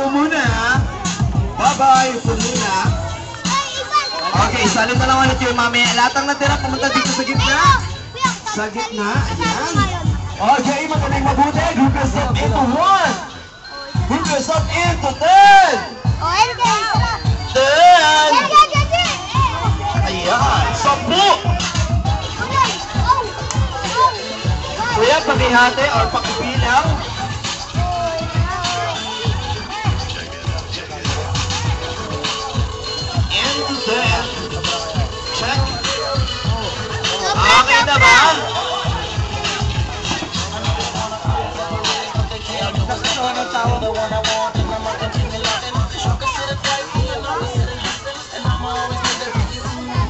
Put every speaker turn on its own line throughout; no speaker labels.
Upo muna, ha? Bye-bye. Upo muna. Okay, salin na lang ulit yung mamaya. Lahat ang natira, pumunta dito sa gitna. Sa gitna, ayan. Okay, magaling mabuti. Group yourself into 1. Group yourself into 10. 10. Ayan, 10. Kuya, pakihati or pakipilang. Into 10. Check. Okay na ba?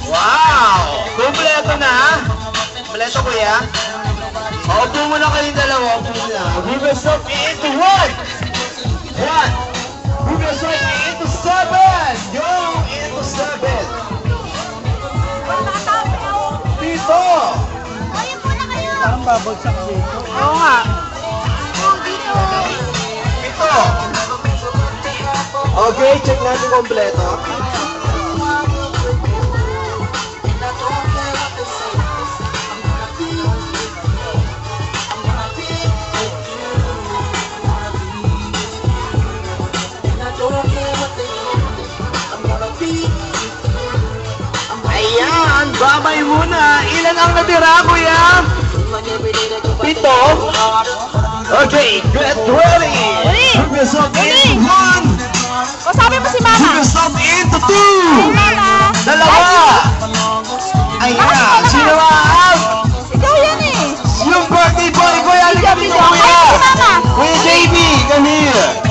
Wow! Kumpleto na! Kumpleto, kuya? Upo muna kayong dalawa. Upo muna. Move yourself into 1! 1! Move yourself into 7! Go into 7! Dito!
Parang babagsak dito. Oo nga.
Dito! Okay, check natin kompleto. Ayan, babay muna. Ilan ang natira, kuya? 7. Okay, get ready. Move yourself into 1.
Kasabi mo si Mama.
Move yourself into 2.
Ay, Mama.
2. Ayan, sino out?
Ikaw yan eh.
Yung birthday boy, kuya. Halika dito, kuya.
Ay, si Mama.
Kuya JB, come here.